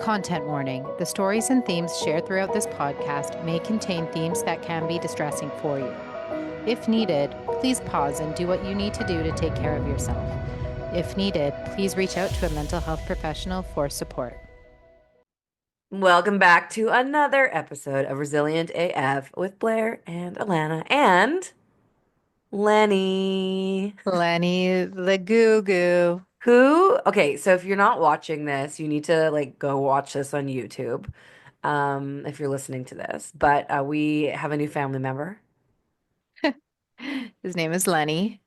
Content warning. The stories and themes shared throughout this podcast may contain themes that can be distressing for you. If needed, please pause and do what you need to do to take care of yourself. If needed, please reach out to a mental health professional for support. Welcome back to another episode of Resilient AF with Blair and Alana and Lenny. Lenny the Goo Goo. Okay, so if you're not watching this, you need to go watch this on YouTube. If you're listening to this. But we have a new family member. His name is Lenny.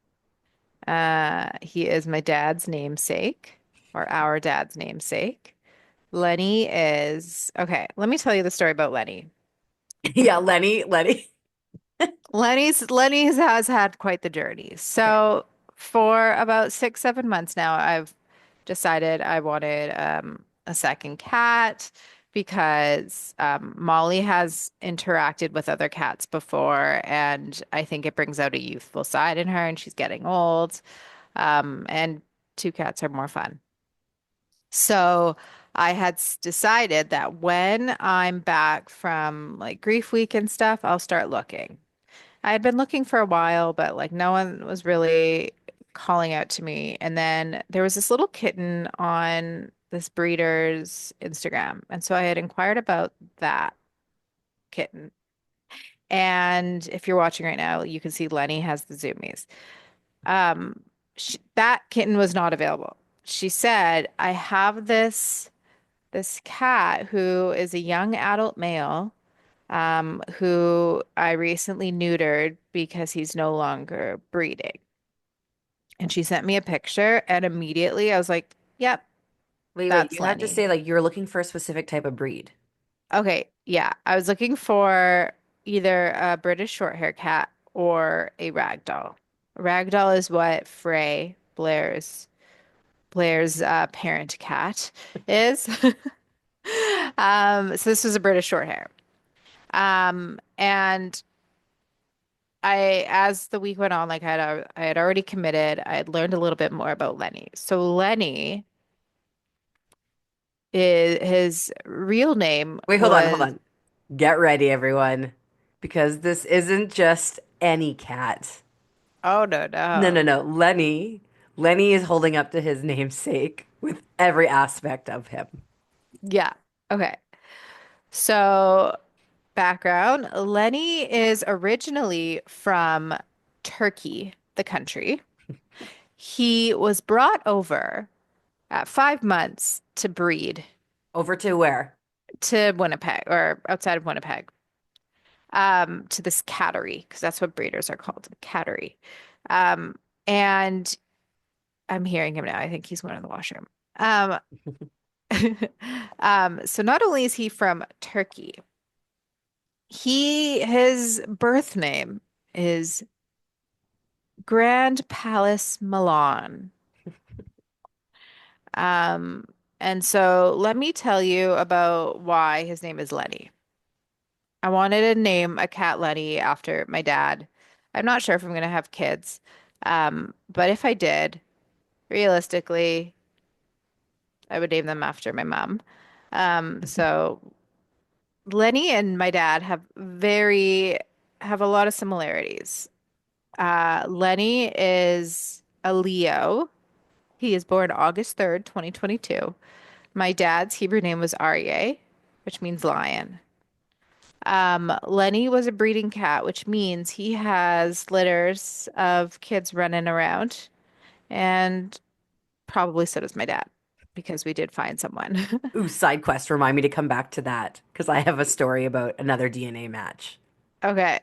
He is my dad's namesake, or our dad's namesake. Lenny is, okay, let me tell you the story about Lenny. Yeah, Lenny. Lenny has had quite the journey. Okay. So for about 6, 7 months now, I've decided I wanted a second cat because Molly has interacted with other cats before, and I think it brings out a youthful side in her, and she's getting old. And two cats are more fun. So I had decided that when I'm back from like grief week and stuff, I'll start looking. I had been looking for a while, but like no one was really calling out to me. And then there was this little kitten on this breeder's Instagram. And so I had inquired about that kitten. And if you're watching right now, you can see Lenny has the zoomies. Um, that kitten was not available. She said, I have this cat who is a young adult male who I recently neutered because he's no longer breeding. And she sent me a picture, and immediately I was like, yep, Wait, that's you have to Lenny. say you're looking for a specific type of breed. Okay, yeah. I was looking for either a British Shorthair cat or a ragdoll. Ragdoll is what Frey, Blair's parent cat is. So this was a British Shorthair. And as the week went on, I had already committed. I had learned a little bit more about Lenny. So Lenny is his real name Wait, hold was, on. Get ready, everyone, because this isn't just any cat. oh no, no. No. Lenny is holding up to his namesake with every aspect of him. Yeah. Okay. So background, Lenny is originally from Turkey, the country. He was brought over at 5 months to breed Over to where? to Winnipeg or outside of Winnipeg. To this cattery, because that's what breeders are called, cattery. Um, and I'm hearing him now. I think he's going to the washroom. Um, so not only is he from Turkey, his birth name is Grand Palace Milan. Um, and so let me tell you about why his name is Lenny. I wanted to name a cat Lenny after my dad. I'm not sure if I'm going to have kids. But if I did, realistically, I would name them after my mom. So Lenny and my dad have a lot of similarities. Lenny is a Leo. He is born August 3rd, 2022. My dad's Hebrew name was Aryeh, which means lion. Lenny was a breeding cat, which means he has litters of kids running around, and probably so does my dad, because we did find someone. Ooh, side quest. Remind me to come back to that because I have a story about another DNA match. Okay.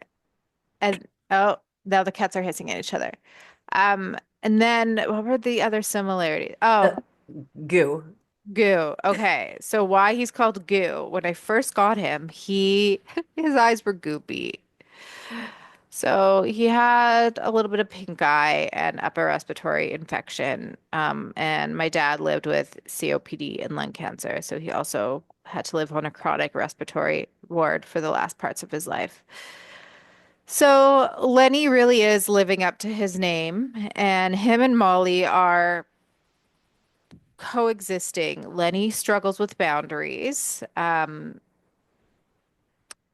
And oh, now the cats are hissing at each other. And then what were the other similarities? Uh, Oh, Goo. Goo. Okay. So why he's called Goo? When I first got him, his eyes were goopy. So he had a little bit of pink eye and upper respiratory infection. And my dad lived with COPD and lung cancer. So he also had to live on a chronic respiratory ward for the last parts of his life. So Lenny really is living up to his name, and him and Molly are coexisting. Lenny struggles with boundaries,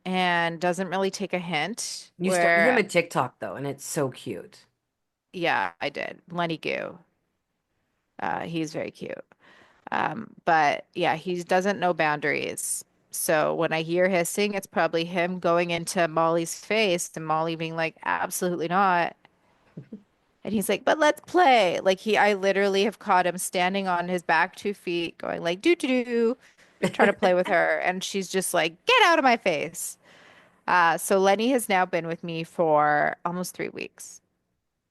and doesn't really take a hint. You started him Where, at TikTok though, and it's so cute. yeah, I did. Lenny Goo. He's very cute. But yeah, he doesn't know boundaries. So when I hear hissing, it's probably him going into Molly's face and Molly being like, absolutely not. And he's like, but let's play. I literally have caught him standing on his back 2 feet, going like, doo doo doo, trying to play with her. And she's just like, get out of my face. So Lenny has now been with me for almost 3 weeks.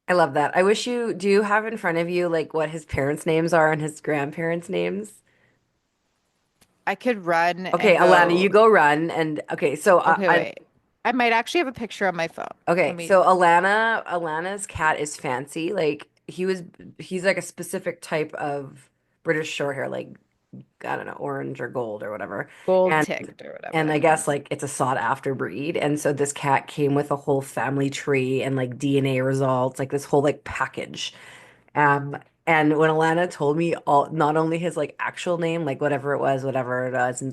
I love that. I wish you do you have in front of you like what his parents' names are and his grandparents' names? I could run Okay, and Alana, you go, go run and okay, so okay, I wait. I might actually have a picture on my phone. Let okay, me, so Alana's cat is fancy. Like he's like a specific type of British short hair, like I don't know, orange or gold or whatever. gold And ticked or and whatever. I guess like it's a sought after breed. And so this cat came with a whole family tree and like DNA results, like this whole like package. Um, and when Alana told me all not only his like actual name, like whatever it was,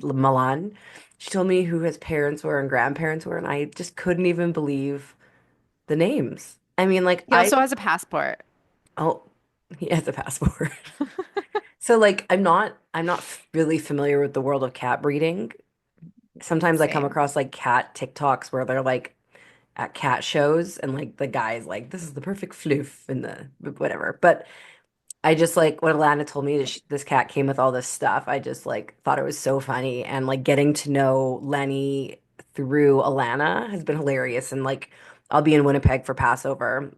Milan, she told me who his parents were and grandparents were, and I just couldn't even believe the names. I mean, like He also has a passport. oh, he has a passport. So like I'm not really familiar with the world of cat breeding. Sometimes I come Same. across like cat TikToks where they're like at cat shows and like the guy's like this is the perfect floof and the whatever. But I just like when Alana told me that this cat came with all this stuff, I just like thought it was so funny and like getting to know Lenny through Alana has been hilarious and like I'll be in Winnipeg for Passover.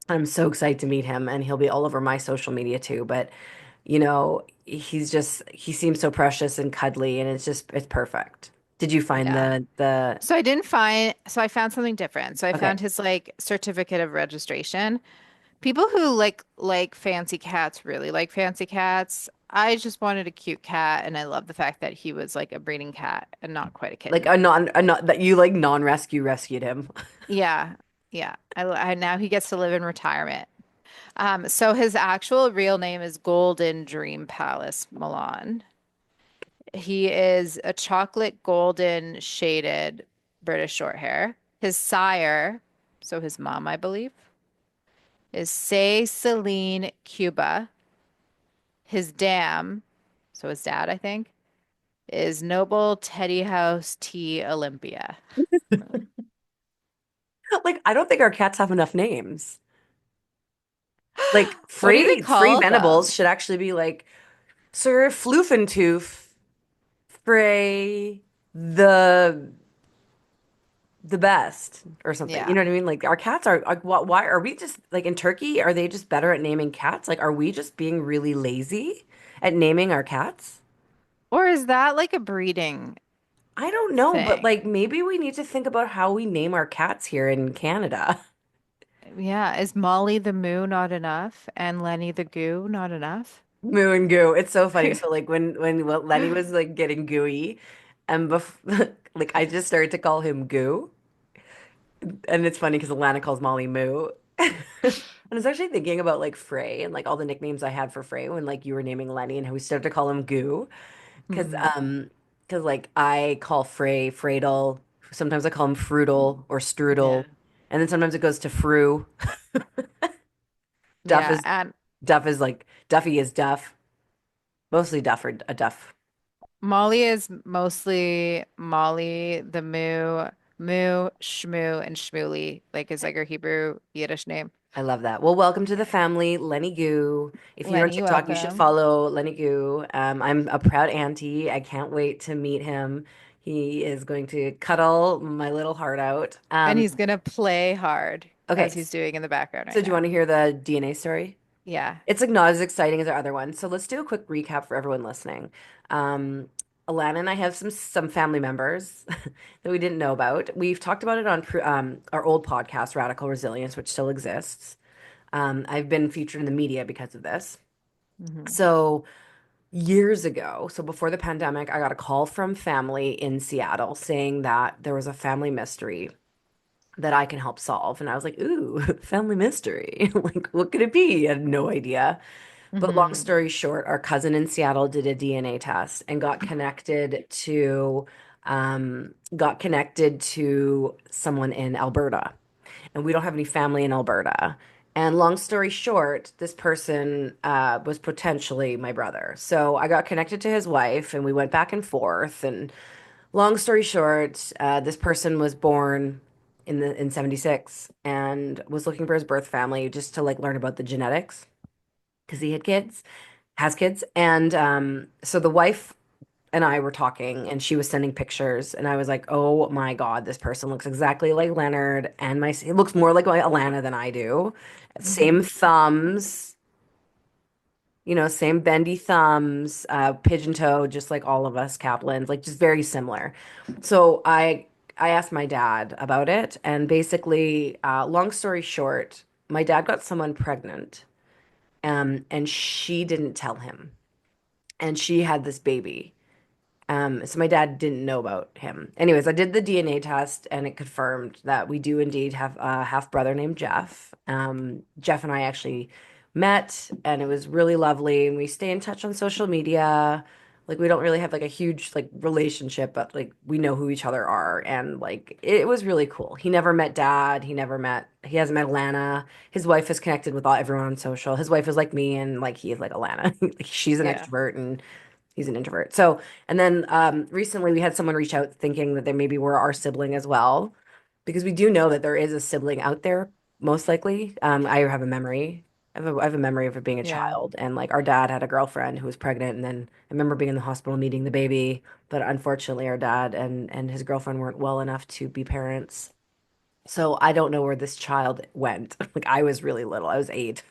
I'm so excited to meet him and he'll be all over my social media too, but he seems so precious and cuddly and it's perfect. Did you find Yeah. the So I found something different. So I okay. found his like certificate of registration. People who like fancy cats really like fancy cats. I just wanted a cute cat, and I love the fact that he was like a breeding cat and not quite a Like kitten. a non that you like non-rescue rescued him. Yeah. Yeah. I now he gets to live in retirement. So his actual real name is Golden Dream Palace Milan. He is a chocolate golden shaded British short hair. His sire, so his mom, I believe, is Say Celine Cuba. His dam, so his dad, I think, is Noble Teddy House T Olympia. Like I don't think our cats have enough names. Like What do they free call Venables them? should actually be like Sir Floofentoof Frey the the best or something. You Yeah. know what I mean? Like our cats are like why are we just like in Turkey, are they just better at naming cats? Like are we just being really lazy at naming our cats? Or is that like a breeding I don't know, but thing? like maybe we need to think about how we name our cats here in Canada. Yeah. Is Molly the Moo not enough? And Lenny the Goo not enough? Moo and goo. It's so funny. So like when Lenny was like getting gooey, and like I just started to call him Goo, and it's funny because Alana calls Molly Moo. And I was actually thinking about like Frey and like all the nicknames I had for Frey when like you were naming Lenny and how we started to call him Goo because Hmm. like I call Frey Freydle. Sometimes I call him Fruidle or Yeah. Strudel, and then sometimes it goes to Fru. Duff Yeah. is And Duff is like Duffy is Duff. Mostly Duff or a Duff. Molly is mostly Molly the Moo, Moo, Shmoo, and Shmooly, like is like her Hebrew Yiddish name. I love that. Well, welcome to the family, Lenny Goo. If you're on Lenny, TikTok, you should welcome. follow Lenny Goo. I'm a proud auntie. I can't wait to meet him. He is going to cuddle my little heart out. And he's gonna play hard Okay, as he's doing in the background so right do you now. want to hear the DNA story? Yeah. It's like not as exciting as our other one. So let's do a quick recap for everyone listening. Um, Alana and I have some family members that we didn't know about. We've talked about it on our old podcast, Radical Resilience, which still exists. I've been featured in the media because of this. Hmm. So years ago, so before the pandemic, I got a call from family in Seattle saying that there was a family mystery that I can help solve. And I was like, ooh, family mystery. Like, what could it be? I had no idea. But long Hmm. story short, our cousin in Seattle did a DNA test and got connected to someone in Alberta. And we don't have any family in Alberta. And long story short, this person was potentially my brother. So I got connected to his wife, and we went back and forth. And long story short, this person was born in 76 and was looking for his birth family just to like learn about the genetics because he had kids, has kids. And so the wife and I were talking, and she was sending pictures, and I was like, "Oh my God, this person looks exactly like Leonard, and my he looks more like my Alana than I do. Same Hmm. thumbs, same bendy thumbs, pigeon toe, just like all of us Kaplans, like just very similar." So I asked my dad about it, and basically, long story short, my dad got someone pregnant, and she didn't tell him, and she had this baby. So my dad didn't know about him. Anyways, I did the DNA test and it confirmed that we do indeed have a half brother named Jeff. Jeff and I actually met and it was really lovely and we stay in touch on social media. Like we don't really have like a huge like relationship, but like we know who each other are and like it was really cool. He never met dad. He hasn't met Alana. His wife is connected with everyone on social. His wife is like me and like he is like Alana. Like she's an Yeah. extrovert and he's an introvert. So, and then recently we had someone reach out thinking that they maybe were our sibling as well, because we do know that there is a sibling out there, most likely. I have a memory. I have a memory of it being a Yeah. child, and like our dad had a girlfriend who was pregnant, and then I remember being in the hospital meeting the baby, but unfortunately, our dad and his girlfriend weren't well enough to be parents. So I don't know where this child went. Like I was really little. I was 8,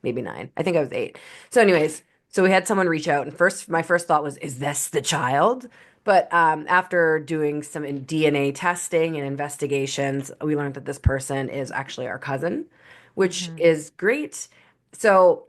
maybe 9. I think I was 8. So anyways, so we had someone reach out and my first thought was, is this the child? But after doing some DNA testing and investigations, we learned that this person is actually our cousin, which Hmm. is great. So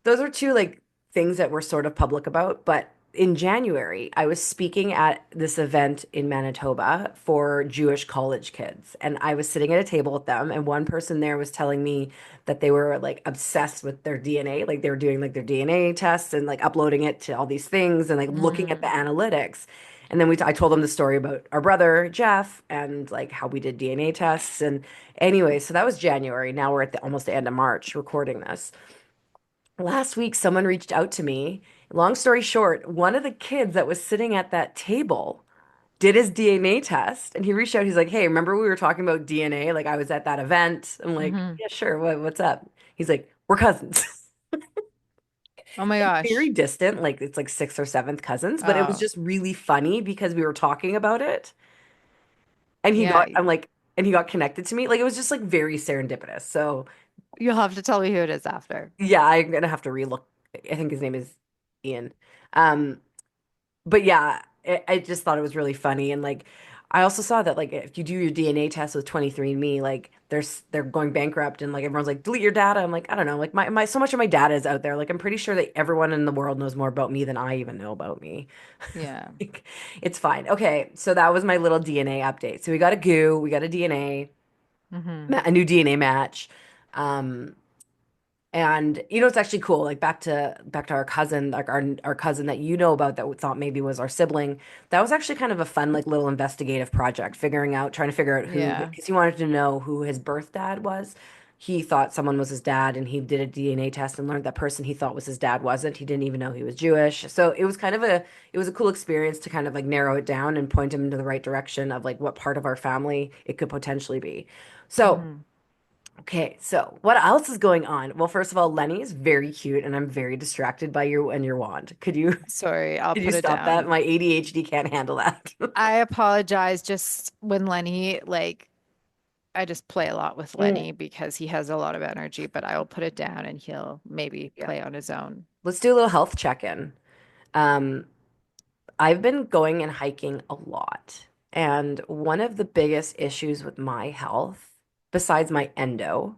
those are two like things that we're sort of public about. But in January, I was speaking at this event in Manitoba for Jewish college kids. And I was sitting at a table with them, and one person there was telling me that they were like obsessed with their DNA. Like they were doing like their DNA tests and like uploading it to all these things and like looking at the Hmm. analytics. And then I told them the story about our brother Jeff and like how we did DNA tests. And anyway, so that was January. Now we're at almost the end of March recording this. Last week, someone reached out to me. Long story short, one of the kids that was sitting at that table did his DNA test and he reached out. He's like, "Hey, remember we were talking about DNA? Like I was at that event." I'm like, Hmm. "Yeah, sure. What's up?" He's like, "We're cousins." Oh my Very gosh. distant, like it's like sixth or seventh cousins, but it was Oh, just really funny because we were talking about it and yeah. he got connected to me. Like it was just like very serendipitous. So You'll have to tell me who it is after. yeah, I'm gonna have to relook. I think his name is Ian. Um, but yeah, I just thought it was really funny. And like, I also saw that like if you do your DNA test with 23andMe, like they're going bankrupt and like everyone's like delete your data. I'm like, I don't know, like my so much of my data is out there. Like I'm pretty sure that everyone in the world knows more about me than I even know about me. Yeah. Like, it's fine. Okay, so that was my little DNA update. So we got a goo, we got a DNA, Hmm. a new DNA match. Um, and it's actually cool. Like back to our cousin, like our cousin that you know about that we thought maybe was our sibling. That was actually kind of a fun like little investigative project, trying to figure out who, Yeah. because he wanted to know who his birth dad was. He thought someone was his dad, and he did a DNA test and learned that person he thought was his dad wasn't. He didn't even know he was Jewish. So it was a cool experience to kind of like narrow it down and point him into the right direction of like what part of our family it could potentially be. So. Hmm. Okay, so what else is going on? Well, first of all, Lenny is very cute and I'm very distracted by you and your wand. Sorry, I'll Could you put it stop that? down. My ADHD can't handle that. I apologize. Just when Lenny, like, I just play a lot with Mm, Lenny because he has a lot of energy, but I will put it down and he'll maybe yeah. play on his own. Let's do a little health check-in. Um, I've been going and hiking a lot, and one of the biggest issues with my health, besides my endo,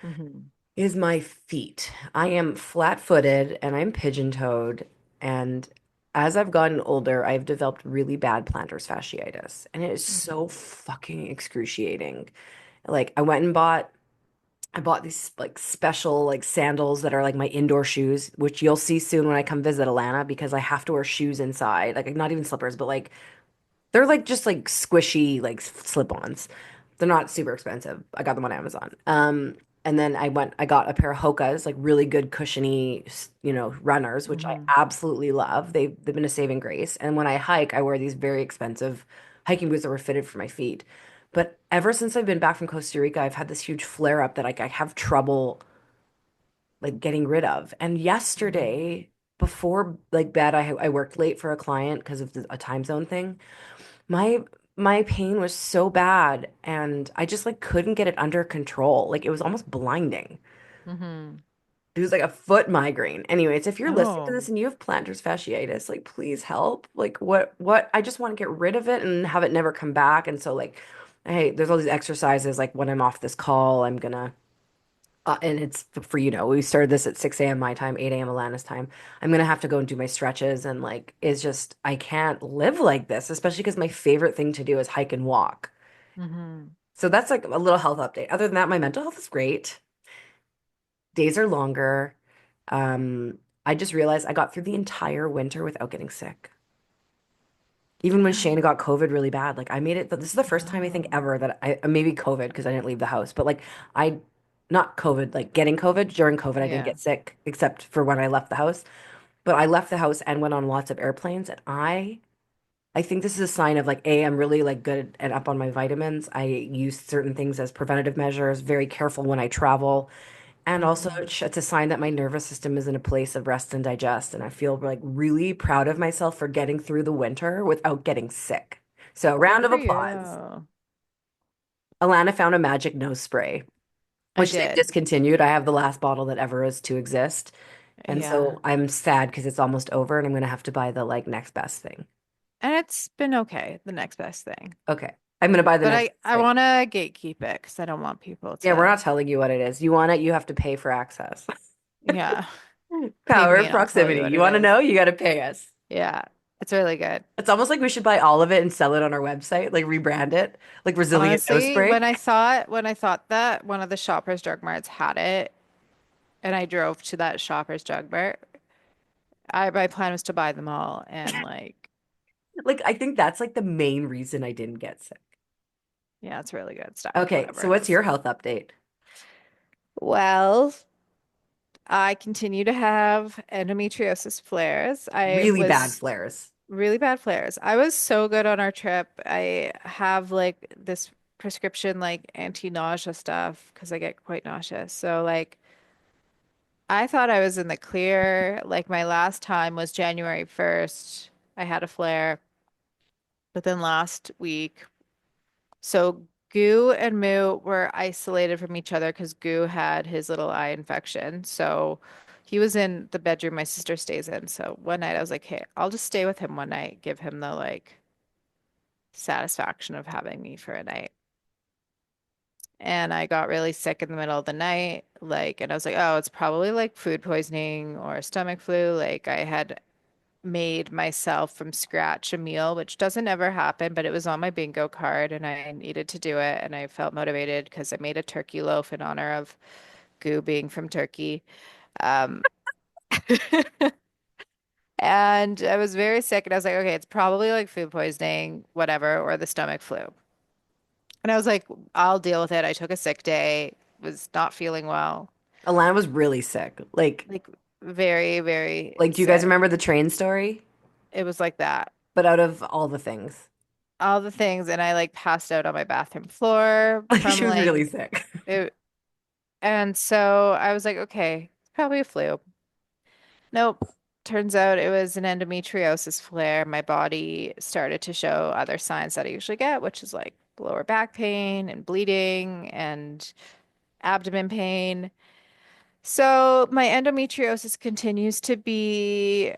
Hmm. is my feet. I am flat-footed and I'm pigeon-toed, and as I've gotten older, I've developed really bad plantar fasciitis, and it is so Hmm. fucking excruciating. Like I went and bought I bought these like special like sandals that are like my indoor shoes, which you'll see soon when I come visit Alana because I have to wear shoes inside. Like not even slippers, but like they're like just like squishy like slip-ons. They're not super expensive. I got them on Amazon. And then I got a pair of Hoka's, like really good cushiony, runners, which I Hmm. absolutely love. They've been a saving grace. And when I hike, I wear these very expensive hiking boots that were fitted for my feet. But ever since I've been back from Costa Rica, I've had this huge flare up that like I have trouble like getting rid of. And Hmm. yesterday, before like bed, I worked late for a client because of a time zone thing. My my pain was so bad and I just like couldn't get it under control. Like it was almost blinding. Hmm. It was like a foot migraine. Anyways, if you're listening to Oh. this and you have plantar fasciitis, like please help. Like what I just want to get rid of it and have it never come back. And so like hey, there's all these exercises like when I'm off this call, I'm gonna and it's for we started this at 6 a.m. my time, 8 a.m. Alana's time. I'm gonna have to go and do my stretches and like it's just I can't live like this, especially because my favorite thing to do is hike and walk. Hmm. So that's like a little health update. Other than that, my mental health is great. Days are longer. Um, I just realized I got through the entire winter without getting sick. Even when Shane got COVID really bad, like I made it. This is the first time I think Oh. ever that I maybe COVID because I didn't leave the house, but like I, not COVID, like getting COVID during COVID, I didn't Yeah. get sick except for when I left the house. But I left the house and went on lots of airplanes, and I think this is a sign of like A, I'm really like good and up on my vitamins. I use certain things as preventative measures, very careful when I travel. And also, Hmm. it's a sign that my nervous system is in a place of rest and digest. And I feel like really proud of myself for getting through the winter without getting sick. So, Good round of for applause. you. Alana found a magic nose spray, I which they've did. discontinued. I have the last bottle that ever is to exist. And Yeah. so I'm sad because it's almost over and I'm going to have to buy the like next best thing. And it's been okay, the next best thing. Okay. I'm going to buy the But next best I thing. want to gatekeep it because I don't want people Yeah, we're to, not telling you what it is. You want it, you have to pay for access. yeah, pay Power me of and I'll tell you proximity. what You it want to is. know? You got to pay us. Yeah, it's really good. It's almost like we should buy all of it and sell it on our website, like rebrand it, like Resilient Nose Honestly, Spray. when I thought that one of the Shoppers Drug Marts had it and I drove to that Shoppers Drug Mart, my plan was to buy them all and like, Like, I think that's like the main reason I didn't get sick. yeah, it's really good stuff, Okay, so whatever. what's your health update? Well, I continue to have endometriosis flares. I Really bad was flares. really bad flares. I was so good on our trip. I have like this prescription like anti-nausea stuff because I get quite nauseous. So like I thought I was in the clear. Like my last time was January 1st. I had a flare, but then last week, so Goo and Moo were isolated from each other because Goo had his little eye infection. So he was in the bedroom my sister stays in. So one night I was like, hey, I'll just stay with him one night, give him the like satisfaction of having me for a night. And I got really sick in the middle of the night, like, and I was like, oh, it's probably like food poisoning or stomach flu. Like, I had made myself from scratch a meal, which doesn't ever happen, but it was on my bingo card and I needed to do it. And I felt motivated because I made a turkey loaf in honor of Goo being from Turkey. Um, and I was very sick, and I was like, okay, it's probably like food poisoning, whatever, or the stomach flu. And I was like, I'll deal with it. I took a sick day, was not feeling well, Alana was really sick. like very, very Like, do you guys sick. remember the train story? It was like that. But out of all the things, All the things, and I like passed out on my bathroom floor she from was like really sick. it. And so I was like, okay, it's probably a flu. Nope. Turns out it was an endometriosis flare. My body started to show other signs that I usually get, which is like lower back pain and bleeding and abdomen pain. So my endometriosis continues to be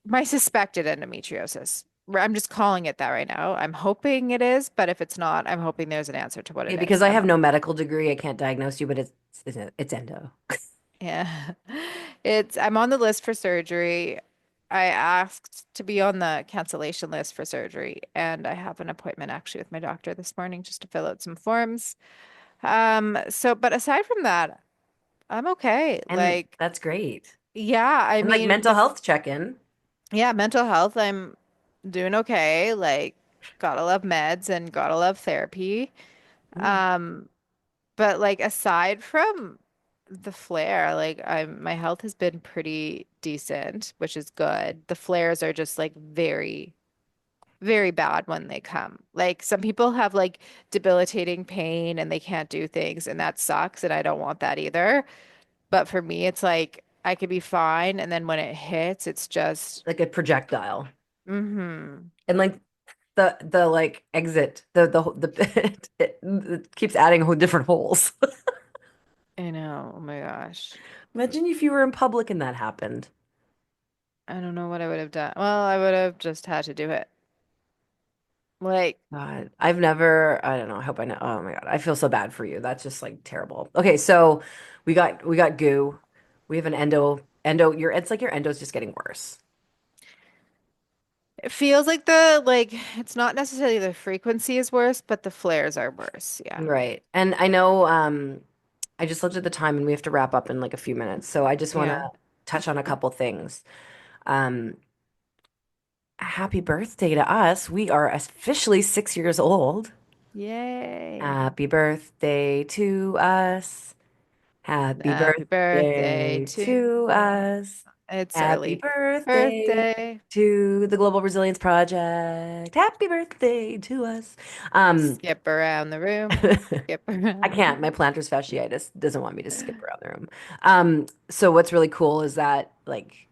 my suspected endometriosis. I'm just calling it that right now. I'm hoping it is, but if it's not, I'm hoping there's an answer to what Yeah, it because is. I have no medical degree, I can't diagnose you, but it's endo. Yeah. I'm on the list for surgery. I asked to be on the cancellation list for surgery, and I have an appointment actually with my doctor this morning just to fill out some forms. But aside from that, I'm okay. And Like, that's great. yeah, I And like mean, mental health check-in. yeah, mental health, I'm doing okay. Like, gotta love meds and gotta love therapy. Mm. Um, but like aside from the flare, like my health has been pretty decent, which is good. The flares are just like very, very bad when they come. Like some people have like debilitating pain and they can't do things, and that sucks, and I don't want that either. But for me, it's like I could be fine, and then when it hits, it's just Like a projectile. mm-hmm. And like the like exit, it keeps adding different holes. I know. Oh my gosh. Imagine if you were in public and that happened. I don't know what I would have done. Well, I would have just had to do it. Like, God, I've never, I don't know, I hope I know. Oh my God, I feel so bad for you. That's just like terrible. Okay, so we got goo. We have an endo, it's like your endo's just getting worse. it feels like it's not necessarily the frequency is worse, but the flares are worse. Yeah. Right. And I know I just looked at the time and we have to wrap up in like a few minutes. So I just want to Yeah. touch on a couple things. Um, Happy birthday to us. We are officially 6 years old. Yay. Happy birthday to us. Happy Happy birthday birthday to to us. it's Happy early. birthday Birthday. to the Global Resilience Project. Happy birthday to us. Um, Skip around the room. Skip I around the can't. My room. plantar fasciitis doesn't want me to skip around the room. So what's really cool is that like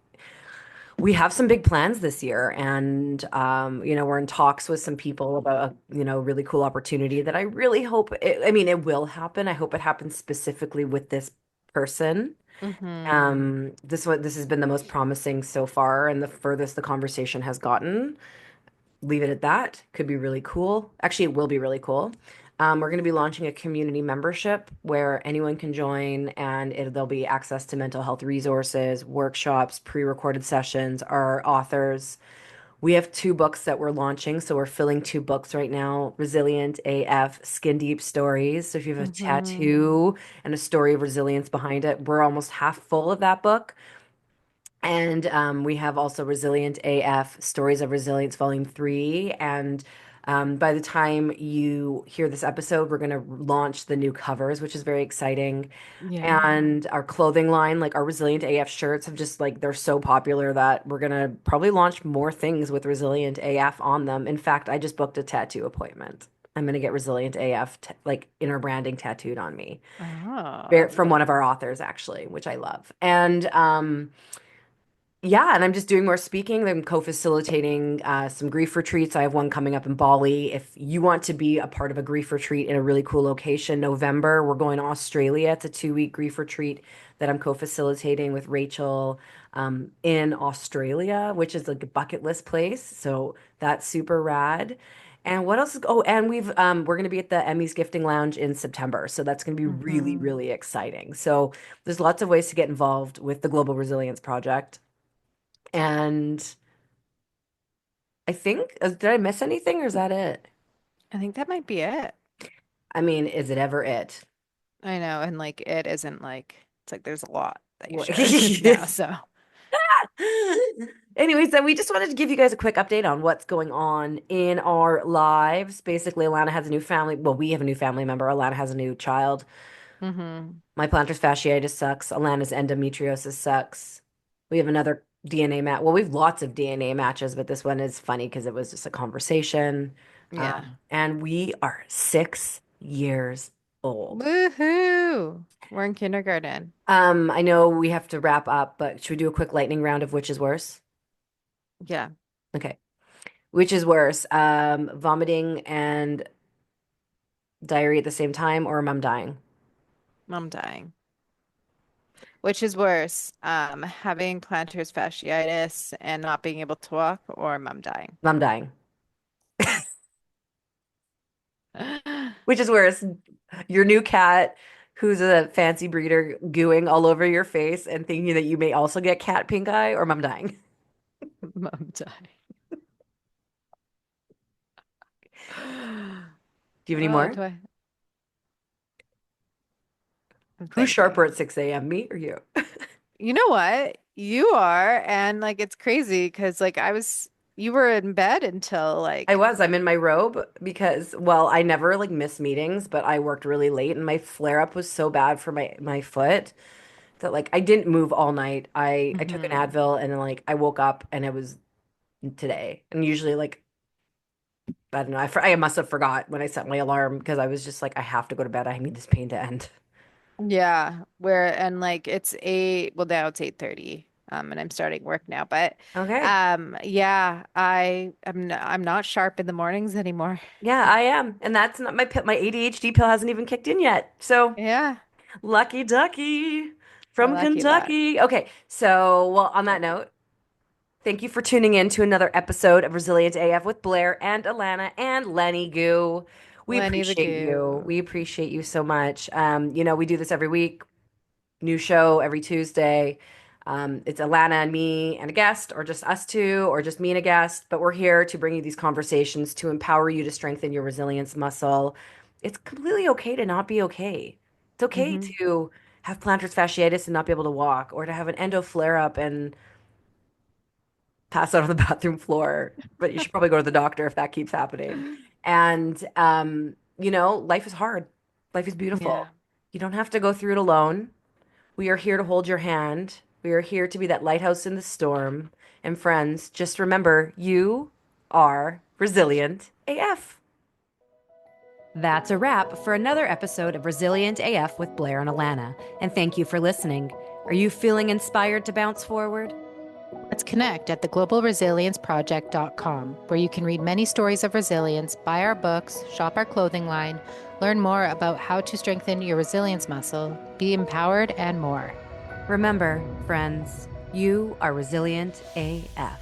we have some big plans this year, and we're in talks with some people about a really cool opportunity that I really hope I mean, it will happen. I hope it happens specifically with this person. Mm-hmm. This has been the most promising so far, and the furthest the conversation has gotten. Leave it at that. Could be really cool. Actually, it will be really cool. We're going to be launching a community membership where anyone can join, and there'll be access to mental health resources, workshops, pre-recorded sessions, our authors. We have two books that we're launching, so we're filling two books right now: Resilient AF, Skin Deep Stories. So if you have a Mm-hmm. tattoo and a story of resilience behind it, we're almost half full of that book. And we have also Resilient AF, Stories of Resilience, Volume 3. And by the time you hear this episode, we're going to launch the new covers, which is very exciting. Yeah. And our clothing line, like our Resilient AF shirts, have just like, they're so popular that we're going to probably launch more things with Resilient AF on them. In fact, I just booked a tattoo appointment. I'm going to get Resilient AF, like inner branding tattooed on me. Oh. From one of our authors, actually, which I love. And, yeah, and I'm just doing more speaking. I'm co-facilitating some grief retreats. I have one coming up in Bali. If you want to be a part of a grief retreat in a really cool location, November, we're going to Australia. It's a 2-week grief retreat that I'm co-facilitating with Rachel in Australia, which is like a bucket list place. So that's super rad. And what else? Oh, and we're going to be at the Emmys Gifting Lounge in September. So that's going to be really, Mm-hmm. really exciting. So there's lots of ways to get involved with the Global Resilience Project. And I think, did I miss anything or is that it? I think that might be it. I mean, is it ever it? I know, and like it isn't like it's like there's a lot that you What- shared now, so. Anyways, then we just wanted to give you guys a quick update on what's going on in our lives. Basically, Alana has a new family. Well, we have a new family member. Alana has a new child. Mm-hmm. My plantar fasciitis sucks. Alana's endometriosis sucks. We have another DNA match. Well, we have lots of DNA matches, but this one is funny because it was just a conversation. Yeah. And we are 6 years old. Woohoo! We're in kindergarten. I know we have to wrap up, but should we do a quick lightning round of which is worse? Yeah, Okay. Which is worse? Vomiting and diarrhea at the same time or mom dying? I'm dying. Which is worse, having plantar fasciitis and not being able to walk, or mom dying? Mom dying. Which is worse? Your new cat, who's a fancy breeder, gooing all over your face and thinking that you may also get cat pink eye, or mom dying? Mom dying. Do you have any Oh, more? do I? Who's Thank you. sharper at 6 a.m., me or you? You know what? You are, and like it's crazy because like you were in bed until I like, was. I'm in my robe because, well, I never like miss meetings, but I worked really late and my flare up was so bad for my foot that like I didn't move all night. I took an hmm Advil and then like I woke up and it was today. And usually like I don't know, I must have forgot when I set my alarm because I was just like I have to go to bed. I need this pain to end. Yeah, where and like it's eight, well now it's 8:30. And I'm starting work now, but Okay. yeah, I'm not sharp in the mornings anymore. Yeah, I am. And that's not my ADHD pill hasn't even kicked in yet. So Yeah. lucky ducky Well, from lucky luck. Kentucky. Okay. So, well, on that note, thank you for tuning in to another episode of Resilient AF with Blair and Alana and Lenny Goo. We Lenny the appreciate you. goo. We appreciate you so much. We do this every week, new show every Tuesday. It's Alana and me and a guest, or just us two, or just me and a guest. But we're here to bring you these conversations to empower you to strengthen your resilience muscle. It's completely okay to not be okay. It's okay hmm to have plantar fasciitis and not be able to walk, or to have an endo flare up and pass out on the bathroom floor, but you should probably go to the doctor if that keeps happening. And life is hard. Life is Yeah. beautiful. You don't have to go through it alone. We are here to hold your hand. We are here to be that lighthouse in the storm. And friends, just remember, you are resilient AF. That's a wrap for another episode of Resilient AF with Blair and Alana. And thank you for listening. Are you feeling inspired to bounce forward? Let's connect at theglobalresilienceproject.com, where you can read many stories of resilience, buy our books, shop our clothing line, learn more about how to strengthen your resilience muscle, be empowered, and more. Remember, friends, you are resilient AF.